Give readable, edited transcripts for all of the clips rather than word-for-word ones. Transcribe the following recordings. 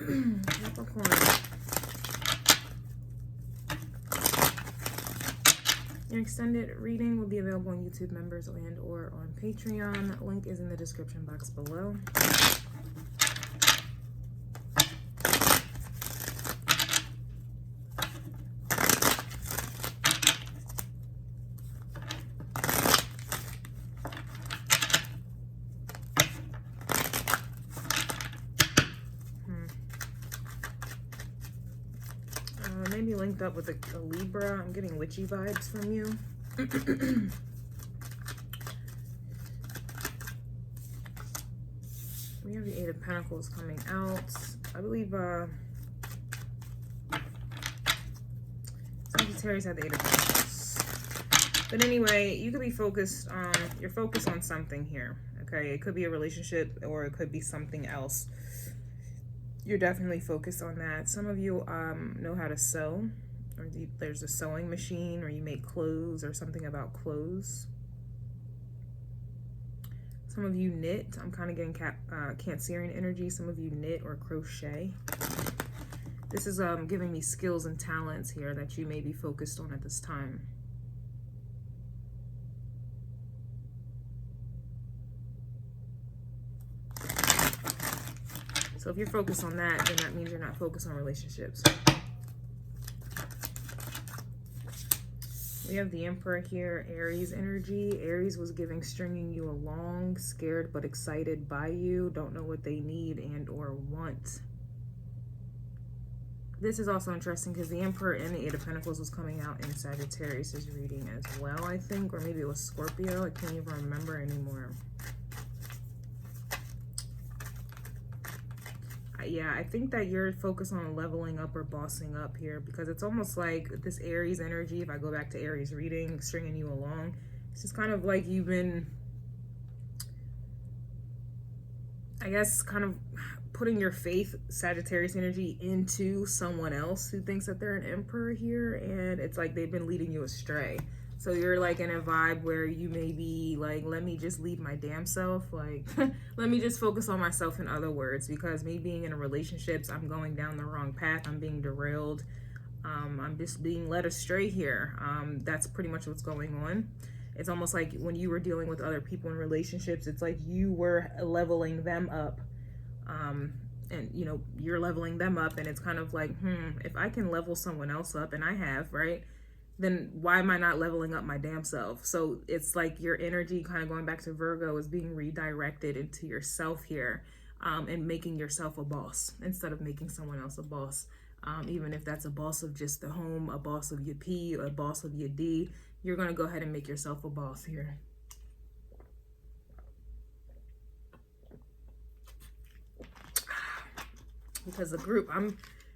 Capricorn. Your extended reading will be available on YouTube members and or on Patreon. Link is in the description box below. Maybe linked up with a Libra. I'm getting witchy vibes from you. We have the Eight of Pentacles coming out. I believe Sagittarius had the Eight of Pentacles. But anyway, you could be focused on, you're focused on something here. Okay, it could be a relationship or it could be something else. You're definitely focused on that. Some of you know how to sew, or there's a sewing machine, or you make clothes or something about clothes. Some of you knit. I'm kind of getting Cancerian energy. Some of you knit or crochet. This is giving me skills and talents here that you may be focused on at this time. So if you're focused on that, then that means you're not focused on relationships. We have the Emperor here, Aries energy. Aries was stringing you along, scared but excited by you, don't know what they need and or want. This is also interesting because the Emperor and the Eight of Pentacles was coming out in Sagittarius' reading as well, I think, or maybe it was Scorpio. I can't even remember anymore. Yeah, I think that you're focused on leveling up or bossing up here, because it's almost like this Aries energy, if I go back to Aries reading, stringing you along, it's just kind of like you've been, I guess, kind of putting your faith, Sagittarius energy, into someone else who thinks that they're an emperor here, and it's like they've been leading you astray. So you're like in a vibe where you may be like, let me just lead my damn self. Like, let me just focus on myself, in other words, because me being in a relationships, I'm going down the wrong path. I'm being derailed. I'm just being led astray here. That's pretty much what's going on. It's almost like when you were dealing with other people in relationships, it's like you were leveling them up. And you know, you're leveling them up, and it's kind of like, if I can level someone else up, and I have, right? Then why am I not leveling up my damn self? So it's like your energy, kind of going back to Virgo, is being redirected into yourself here, and making yourself a boss instead of making someone else a boss. Even if that's a boss of just the home, a boss of your P, a boss of your D, you're going to go ahead and make yourself a boss here. Because the group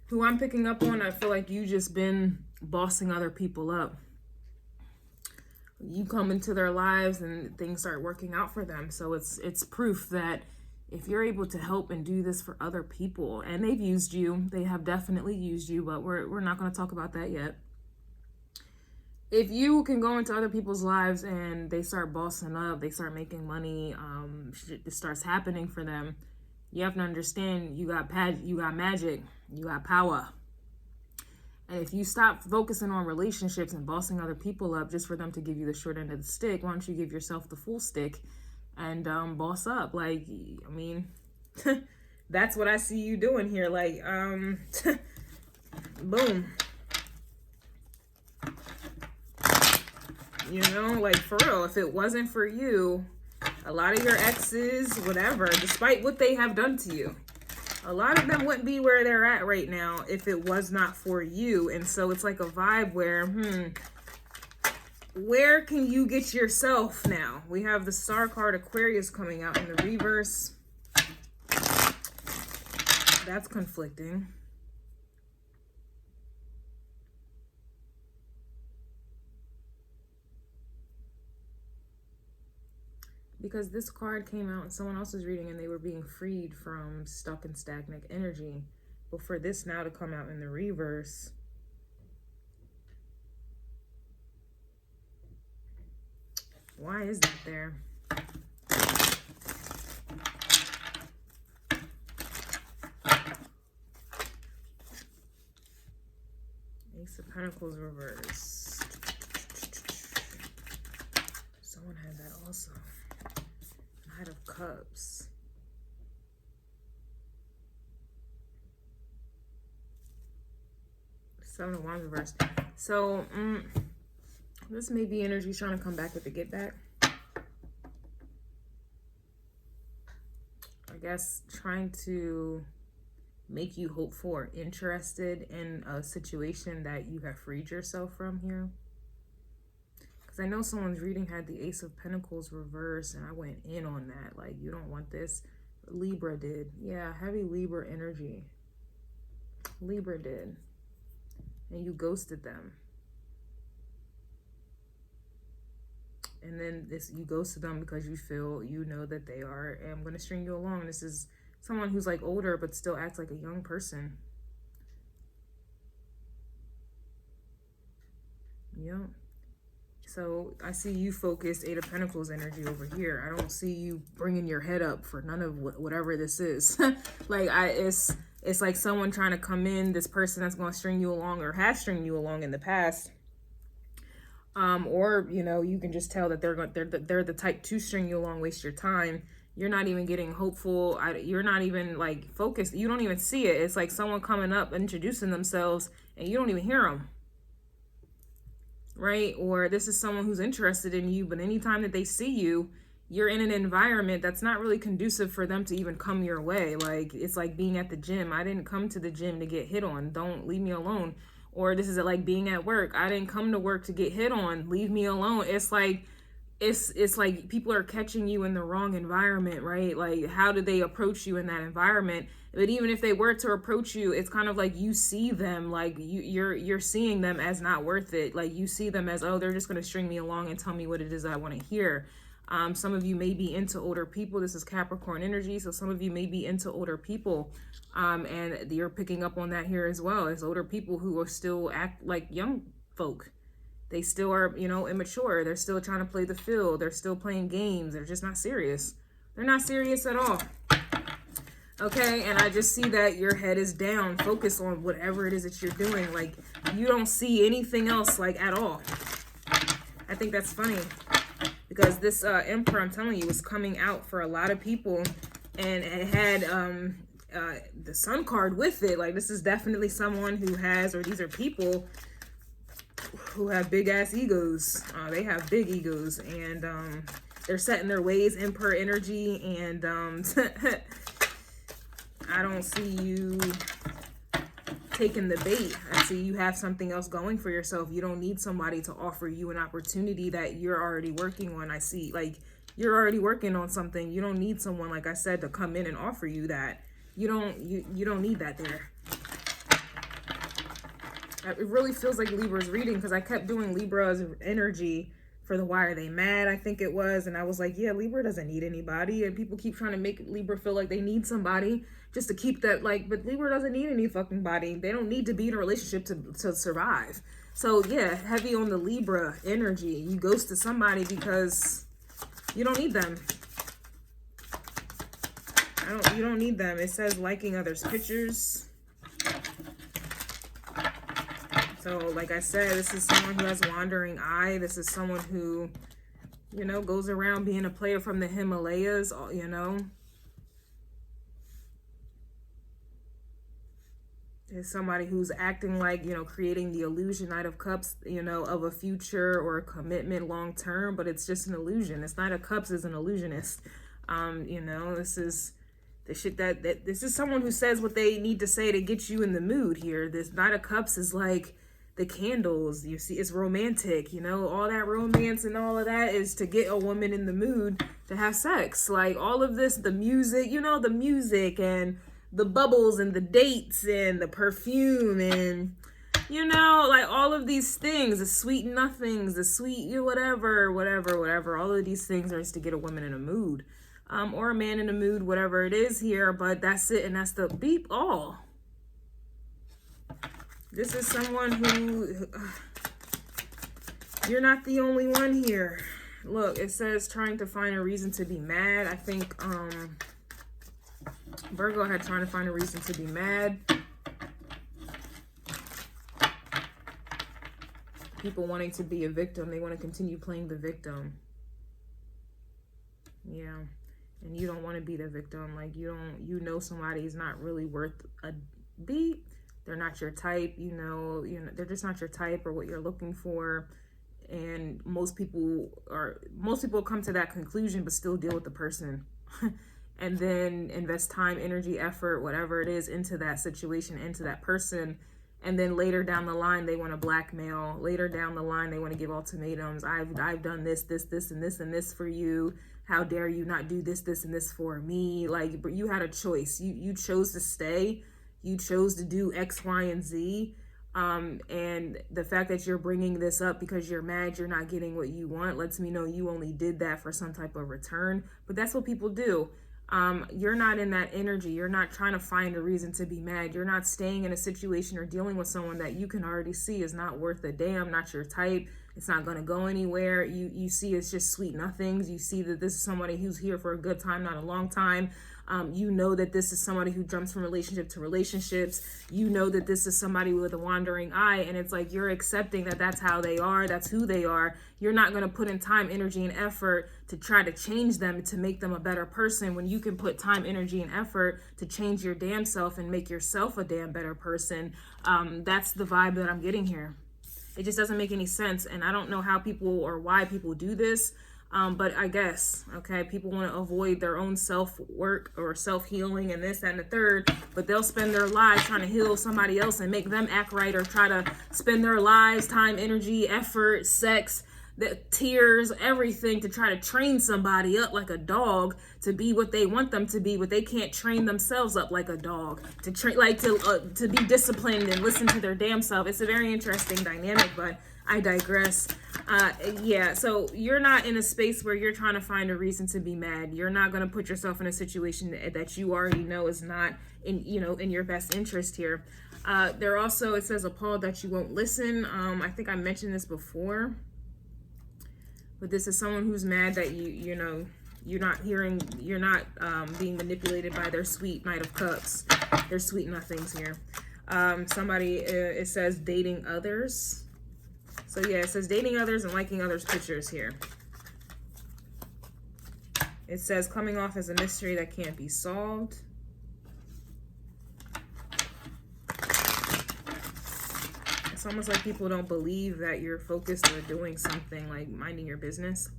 who I'm picking up on, I feel like you just been bossing other people up. You come into their lives and things start working out for them. So it's proof that if you're able to help and do this for other people, and they've used you, they have definitely used you, but we're not going to talk about that yet. If you can go into other people's lives and they start bossing up, they start making money, it starts happening for them, you have to understand you got magic, you got power. And if you stop focusing on relationships and bossing other people up just for them to give you the short end of the stick, why don't you give yourself the full stick and boss up? Like, I mean, that's what I see you doing here. Like, boom. You know, like, for real, if it wasn't for you, a lot of your exes, whatever, despite what they have done to you, a lot of them wouldn't be where they're at right now if it was not for you. And so it's like a vibe where, where can you get yourself now? We have the Star card, Aquarius, coming out in the reverse. That's conflicting. Because this card came out in someone else's reading and they were being freed from stuck and stagnant energy. But for this now to come out in the reverse, why is that there? Ace of Pentacles reverse. Someone had that also. Knight of Cups. Seven of Wands reverse. So, this may be energy trying to come back with the get back. I guess trying to make you hopeful or interested in a situation that you have freed yourself from here. Because I know someone's reading had the Ace of Pentacles reverse, and I went in on that. Like, you don't want this. Libra did. Yeah, heavy Libra energy. Libra did. And you ghosted them. And then you ghosted them because you know that they are, and I'm going to string you along. This is someone who's like older but still acts like a young person. Yeah. So I see you focused Eight of Pentacles energy over here. I don't see you bringing your head up for none of whatever this is. Like, it's like someone trying to come in, this person that's going to string you along or has stringed you along in the past. Or, you know, you can just tell that they're the type to string you along, waste your time. You're not even getting hopeful. You're not even like focused. You don't even see it. It's like someone coming up, introducing themselves, and you don't even hear them. Right? Or this is someone who's interested in you, but anytime that they see you, you're in an environment that's not really conducive for them to even come your way. Like, it's like being at the gym. I didn't come to the gym to get hit on. Don't leave me alone. Or this is like being at work. I didn't come to work to get hit on. Leave me alone. It's like people are catching you in the wrong environment, right? Like, how do they approach you in that environment? But even if they were to approach you, it's kind of like you see them, like you're seeing them as not worth it. Like, you see them as, oh, they're just going to string me along and tell me what it is I want to hear. Some of you may be into older people. This is Capricorn energy. So some of you may be into older people. And you're picking up on that here as well. It's older people who are still act like young folk. They still are, you know, immature. They're still trying to play the field. They're still playing games. They're just not serious. They're not serious at all. Okay, and I just see that your head is down. Focus on whatever it is that you're doing. Like, you don't see anything else, like, at all. I think that's funny. Because this Emperor, I'm telling you, is coming out for a lot of people. And it had the Sun card with it. Like, this is definitely someone who has, or these are people who have big ass egos. They have big egos, and they're set in their ways, Emperor energy, and I don't see you taking the bait. I see you have something else going for yourself. You don't need somebody to offer you an opportunity that you're already working on. I see, like, you're already working on something. You don't need someone, like I said, to come in and offer you that. You don't need that there. It really feels like Libra's reading, because I kept doing Libra's energy for the Why Are They Mad, I think it was. And I was like, yeah, Libra doesn't need anybody. And people keep trying to make Libra feel like they need somebody just to keep that, like, but Libra doesn't need any fucking body. They don't need to be in a relationship to survive. So yeah, heavy on the Libra energy. You ghosted somebody because you don't need them. You don't need them. It says liking others' pictures. So, like I said, this is someone who has wandering eye. This is someone who, you know, goes around being a player from the Himalayas, you know. There's somebody who's acting like, you know, creating the illusion, Knight of Cups, you know, of a future or a commitment long term, but it's just an illusion. This Knight of Cups is an illusionist. You know, this is the shit that this is someone who says what they need to say to get you in the mood here. This Knight of Cups is like the candles. You see, it's romantic, you know, all that romance and all of that is to get a woman in the mood to have sex. Like, all of this, the music, you know, the music and the bubbles and the dates and the perfume and, you know, like all of these things, the sweet nothings, the sweet, you whatever, all of these things are just to get a woman in a mood, or a man in a mood, whatever it is here. But that's it, and that's the beep all. This is someone who, you're not the only one here. Look, it says trying to find a reason to be mad. I think Virgo had trying to find a reason to be mad. People wanting to be a victim. They want to continue playing the victim. Yeah. And you don't want to be the victim. Like, you know somebody's not really worth a beat. They're not your type, you know, they're just not your type or what you're looking for. And most people come to that conclusion, but still deal with the person. And then invest time, energy, effort, whatever it is, into that situation, into that person. And then later down the line, they want to blackmail. Later down the line, they want to give ultimatums. I've done this, and this for you. How dare you not do this, and this for me? Like, but you had a choice. You chose to stay. You chose to do X, Y, and Z. And the fact that you're bringing this up because you're mad you're not getting what you want lets me know you only did that for some type of return. But that's what people do. You're not in that energy. You're not trying to find a reason to be mad. You're not staying in a situation or dealing with someone that you can already see is not worth a damn, not your type. It's not going to go anywhere. You see it's just sweet nothings. You see that this is somebody who's here for a good time, not a long time. You know that this is somebody who jumps from relationship to relationships. You know that this is somebody with a wandering eye, and it's like you're accepting that that's how they are, that's who they are. You're not going to put in time, energy, and effort to try to change them, to make them a better person, when you can put time, energy, and effort to change your damn self and make yourself a damn better person. That's the vibe that I'm getting here. It just doesn't make any sense, and I don't know how people or why people do this. But I guess, okay, people want to avoid their own self-work or self-healing and this, that, and the third, but they'll spend their lives trying to heal somebody else and make them act right, or try to spend their lives, time, energy, effort, sex, the tears, everything to try to train somebody up like a dog to be what they want them to be, but they can't train themselves up like a dog to train, like to be disciplined and listen to their damn self. It's a very interesting dynamic, but I digress. Yeah, so you're not in a space where you're trying to find a reason to be mad. You're not going to put yourself in a situation that you already know is not in your best interest here. There also, it says appalled that you won't listen. I think I mentioned this before, but this is someone who's mad that you're not being manipulated by their sweet Knight of Cups, their sweet nothings here. Somebody, it says dating others. So yeah, it says dating others and liking others' pictures here. It says coming off as a mystery that can't be solved. It's almost like people don't believe that you're focused or doing something, like minding your business.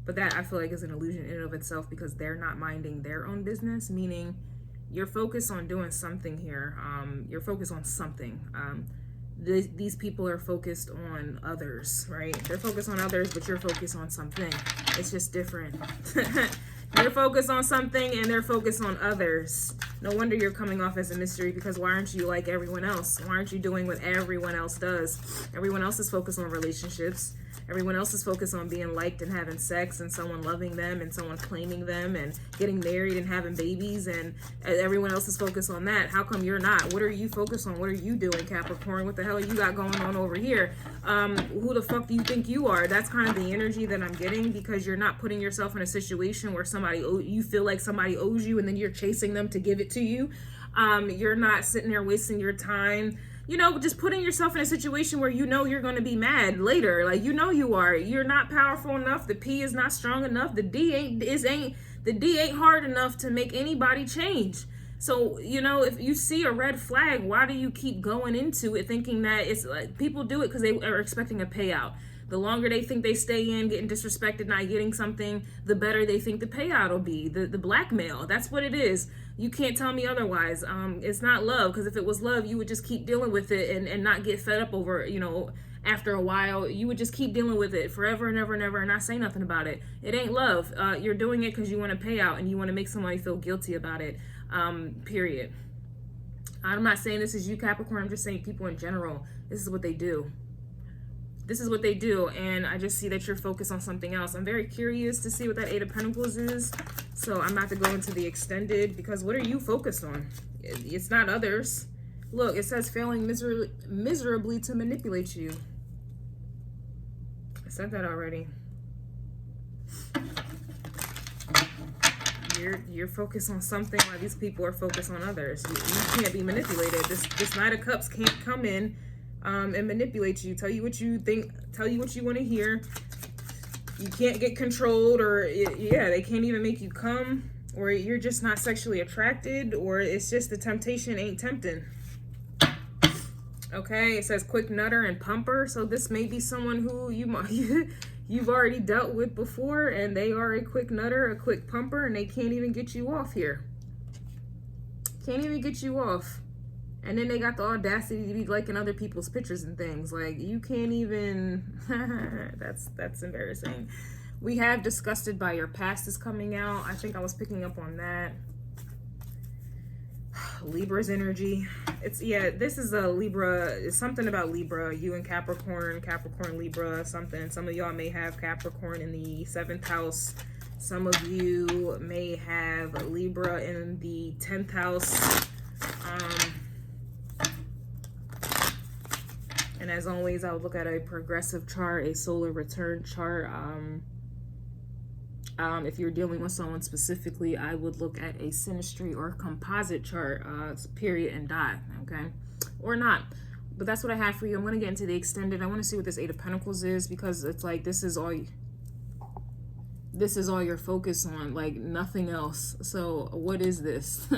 But that, I feel like, is an illusion in and of itself, because they're not minding their own business, meaning you're focused on doing something here. You're focused on something. These people are focused on others, right? They're focused on others, but you're focused on something. It's just different. You're focused on something and they're focused on others. No wonder you're coming off as a mystery, because why aren't you like everyone else? Why aren't you doing what everyone else does? Everyone else is focused on relationships. Everyone else is focused on being liked and having sex and someone loving them and someone claiming them and getting married and having babies, and everyone else is focused on that. How come you're not? What are you focused on? What are you doing, Capricorn? What the hell you got going on over here? Who the fuck do you think you are? That's kind of the energy that I'm getting, because you're not putting yourself in a situation where you feel like somebody owes you and then you're chasing them to give it to you. You're not sitting there wasting your time, just putting yourself in a situation where you're going to be mad later. Like, you are. You're not powerful enough. The P is not strong enough. The D ain't hard enough to make anybody change. So, if you see a red flag, why do you keep going into it thinking that it's like, people do it because they are expecting a payout. The longer they think they stay in, getting disrespected, not getting something, the better they think the payout will be. The blackmail, that's what it is. You can't tell me otherwise. It's not love, because if it was love, you would just keep dealing with it and not get fed up over, after a while. You would just keep dealing with it forever and ever and ever and not say nothing about it. It ain't love. You're doing it because you want to pay out and you want to make somebody feel guilty about it, period. I'm not saying this is you, Capricorn. I'm just saying people in general. This is what they do. This is what they do, and I just see that you're focused on something else. I'm very curious to see what that Eight of Pentacles is, so I'm about to go into the extended, because what are you focused on? It's not others. Look, it says failing miserably to manipulate you. I said that already. You're focused on something while these people are focused on others. You can't be manipulated. This Knight of Cups can't come in and manipulate you, tell you what you think, tell you what you want to hear. You can't get controlled, or yeah, they can't even make you come, or you're just not sexually attracted, or it's just the temptation ain't tempting. Okay, it says quick nutter and pumper. So this may be someone who you've already dealt with before, and they are a quick nutter, a quick pumper, and they can't even get you off here. Can't even get you off. And then they got the audacity to be liking other people's pictures and things. Like, you can't even, that's embarrassing. We have disgusted by your past is coming out. I think I was picking up on that. Libra's energy. It's, yeah, this is a Libra. It's something about Libra. You and Capricorn, Capricorn, Libra, something. Some of y'all may have Capricorn in the 7th house. Some of you may have Libra in the 10th house. And as always, I would look at a progressive chart, a solar return chart. If you're dealing with someone specifically, I would look at a synastry or composite chart, period and dot, okay? Or not. But that's what I have for you. I'm going to get into the extended. I want to see what this 8 of Pentacles is, because it's like this is all your focus on, like nothing else. So what is this?